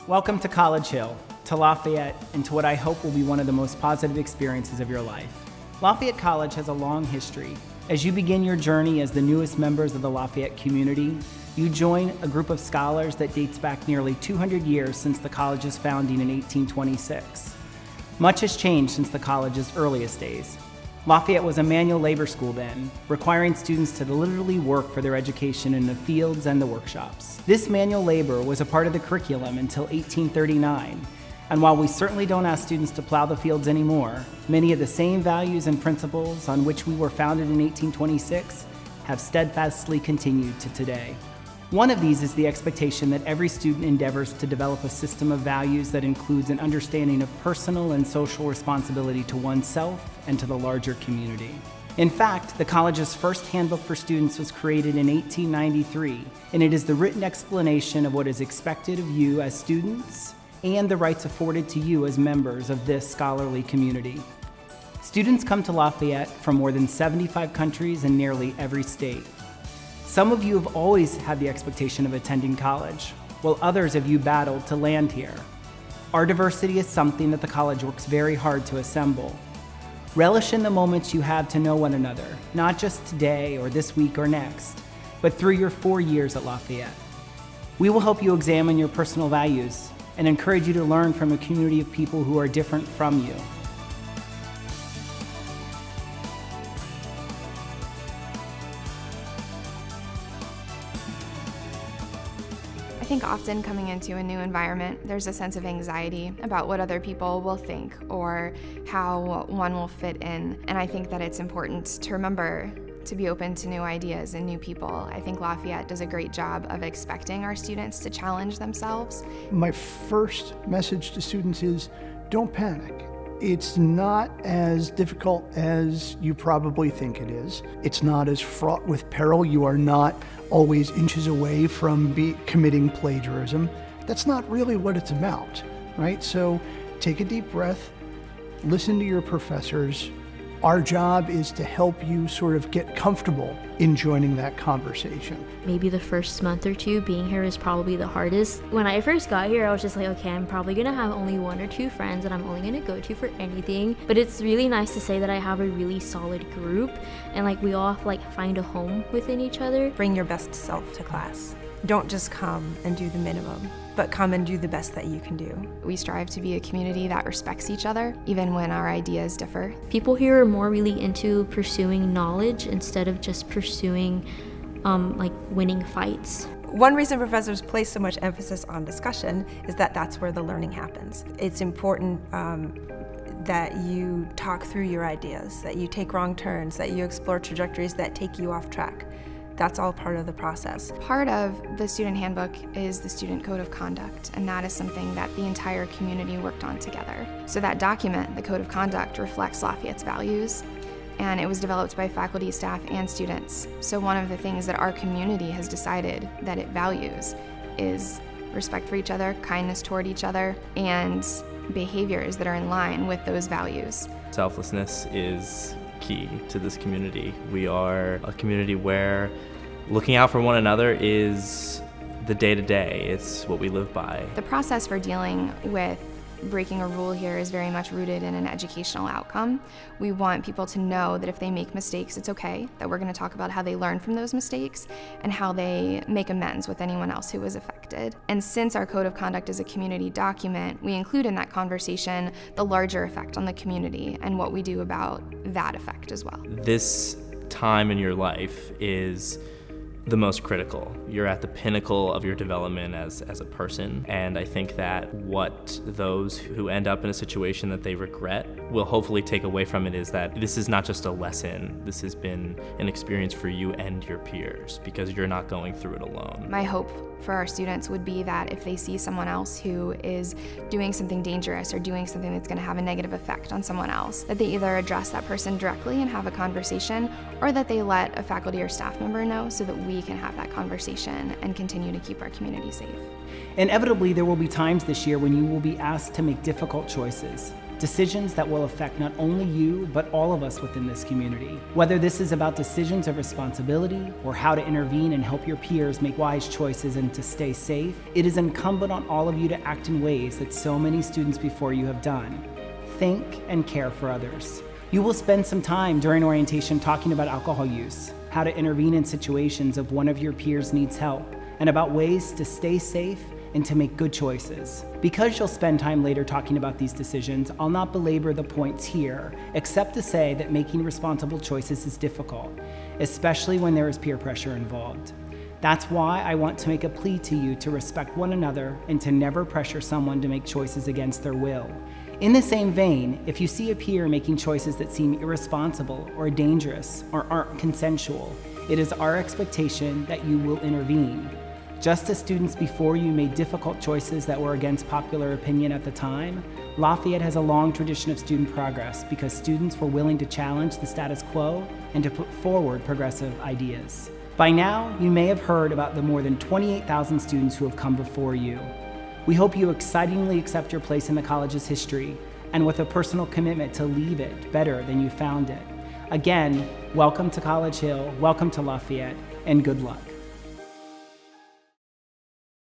Welcome to College Hill, to Lafayette, and to what I hope will be one of the most positive experiences of your life. Lafayette College has a long history. As you begin your journey as the newest members of the Lafayette community, you join a group of scholars that dates back nearly 200 years since the college's founding in 1826. Much has changed since the college's earliest days. Lafayette was a manual labor school then, requiring students to literally work for their education in the fields and the workshops. This manual labor was a part of the curriculum until 1839, and while we certainly don't ask students to plow the fields anymore, many of the same values and principles on which we were founded in 1826 have steadfastly continued to today. One of these is the expectation that every student endeavors to develop a system of values that includes an understanding of personal and social responsibility to oneself and to the larger community. In fact, the college's first handbook for students was created in 1893, and it is the written explanation of what is expected of you as students and the rights afforded to you as members of this scholarly community. Students come to Lafayette from more than 75 countries in nearly every state. Some of you have always had the expectation of attending college, while others of you battled to land here. Our diversity is something that the college works very hard to assemble. Relish in the moments you have to know one another, not just today or this week or next, but through your 4 years at Lafayette. We will help you examine your personal values and encourage you to learn from a community of people who are different from you. I think often coming into a new environment, there's a sense of anxiety about what other people will think or how one will fit in. And I think that it's important to remember to be open to new ideas and new people. I think Lafayette does a great job of expecting our students to challenge themselves. My first message to students is don't panic. It's not as difficult as you probably think it is. It's not as fraught with peril. You are not always inches away from committing plagiarism. That's not really what it's about, right? So take a deep breath, listen to your professors. Our job is to help you sort of get comfortable in joining that conversation. Maybe the first month or two being here is probably the hardest. When I first got here, I was just like, okay, I'm probably gonna have only 1 or 2 friends that I'm only gonna go to for anything. But it's really nice to say that I have a really solid group and like we all find a home within each other. Bring your best self to class. Don't just come and do the minimum, but come and do the best that you can do. We strive to be a community that respects each other, even when our ideas differ. People here are more really into pursuing knowledge instead of just pursuing winning fights. One reason professors place so much emphasis on discussion is that that's where the learning happens. It's important that you talk through your ideas, that you take wrong turns, that you explore trajectories that take you off track. That's all part of the process. Part of the student handbook is the student code of conduct, and that is something that the entire community worked on together. So that document, the code of conduct, reflects Lafayette's values, and it was developed by faculty, staff, and students. So one of the things that our community has decided that it values is respect for each other, kindness toward each other, and behaviors that are in line with those values. Selflessness is key to this community. We are a community where looking out for one another is the day-to-day. It's what we live by. The process for dealing with breaking a rule here is very much rooted in an educational outcome. We want people to know that if they make mistakes, it's okay, that we're going to talk about how they learn from those mistakes and how they make amends with anyone else who was affected. And since our code of conduct is a community document, we include in that conversation the larger effect on the community and what we do about that effect as well. This time in your life is the most critical. You're at the pinnacle of your development as a person, and I think that what those who end up in a situation that they regret will hopefully take away from it is that this is not just a lesson, this has been an experience for you and your peers because you're not going through it alone. My hope for our students would be that if they see someone else who is doing something dangerous or doing something that's going to have a negative effect on someone else, that they either address that person directly and have a conversation, or that they let a faculty or staff member know so that we can have that conversation and continue to keep our community safe. Inevitably, there will be times this year when you will be asked to make difficult choices. decisions that will affect not only you, but all of us within this community. Whether this is about decisions of responsibility or how to intervene and help your peers make wise choices and to stay safe, it is incumbent on all of you to act in ways that so many students before you have done. Think and care for others. You will spend some time during orientation talking about alcohol use, how to intervene in situations if one of your peers needs help, and about ways to stay safe and to make good choices. Because you'll spend time later talking about these decisions, I'll not belabor the points here, except to say that making responsible choices is difficult, especially when there is peer pressure involved. That's why I want to make a plea to you to respect one another and to never pressure someone to make choices against their will. In the same vein, if you see a peer making choices that seem irresponsible or dangerous or aren't consensual, it is our expectation that you will intervene. Just as students before you made difficult choices that were against popular opinion at the time, Lafayette has a long tradition of student progress because students were willing to challenge the status quo and to put forward progressive ideas. By now, you may have heard about the more than 28,000 students who have come before you. We hope you excitingly accept your place in the college's history and with a personal commitment to leave it better than you found it. Again, welcome to College Hill, welcome to Lafayette, and good luck.